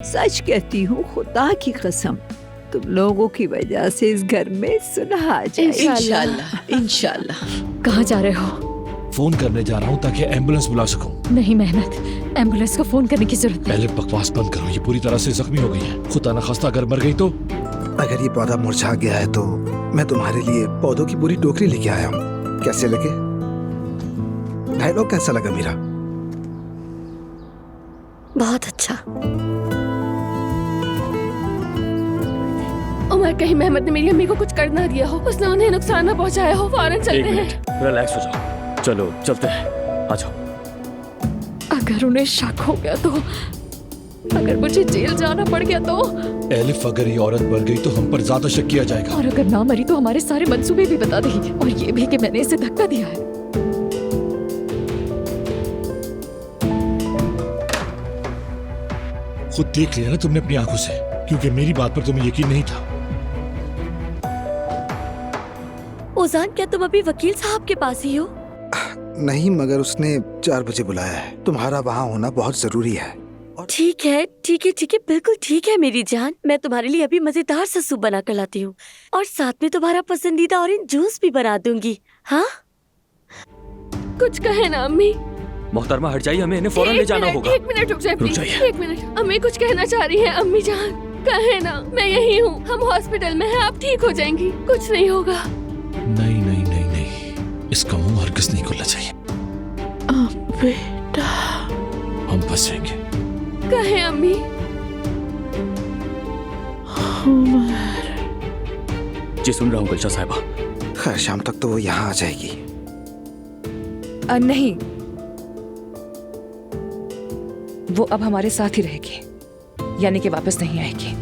सच कहती हूँ, खुदा की कसम, तुम लोगों की वजह से इस घर में सुलह आ जाए। इंशाल्लाह इंशाल्लाह। कहाँ जा रहे हो? फोन करने जा रहा हूँ ताकि एम्बुलेंस बुला सकूं। नहीं मेहनत, एम्बुलेंस को फोन करने की जरूरत नहीं। पहले बकवास बंद करो, ये पूरी तरह से जख्मी हो गई है। खुदा न खास्ता अगर मर गई तो? अगर ये पौधा मुरझा गया है तो मैं तुम्हारे लिए पौधों की पूरी टोकरी लेके आया हूँ। कैसे लगे? डायलॉग कैसा लगा मेरा? बहुत अच्छा। उमर, कहीं मेहमद ने मेरी अम्मी को कुछ कर ना दिया हो, उसने उन्हें नुकसान ना पहुंचाया हो। फौरन चलते हैं। रिलैक्स हो जाओ, चलो चलते हैं, आ जाओ। अगर उन्हें शक हो गया तो, अगर मुझे जेल जाना पड़ गया तो, एलिफ अगर ये औरत मर गई तो हम पर ज्यादा शक किया जाएगा। और अगर ना मरी तो हमारे सारे मंसूबे भी बता देगी, और ये भी कि मैंने इसे धक्का दिया है। खुद देख लिया ना तुमने अपनी आंखों से, क्योंकि मेरी बात पर तुम्हें यकीन नहीं था। ओजान, क्या तुम अभी वकील साहब के पास ही हो? नहीं, मगर उसने 4 बजे बुलाया है। तुम्हारा वहाँ होना बहुत जरूरी है। ठीक है ठीक है ठीक है, बिल्कुल ठीक है मेरी जान। मैं तुम्हारे लिए अभी मजेदार सा सूप बना कर लाती हूँ, और साथ में तुम्हारा पसंदीदा ऑरेंज जूस भी बना दूंगी। हाँ, कुछ कहे ना अम्मी। मोहतरमा हट जाइए, हमें इन्हें फौरन ले जाना होगा। 1 मिनट रुक जाए रुक प्लीज, जाइए। 1 मिनट। अम्मी कुछ कहना चाह रही है। अम्मी जान, कहे ना, मैं यही हूँ, हम हॉस्पिटल में हैं, आप ठीक हो जाएंगी, कुछ नहीं होगा। नहीं नहीं नहीं नहीं, इसका मुंह हरगिज़ नहीं खुलना चाहिए। बेटा, हम फंस जाएंगे। कहे अम्मी। जी सुन रहा हूँ गुलशा साहिबा। खैर, शाम तक तो वो यहाँ आ जाएगी। नहीं, वो अब हमारे साथ ही रहेगी, यानी कि वापस नहीं आएगी।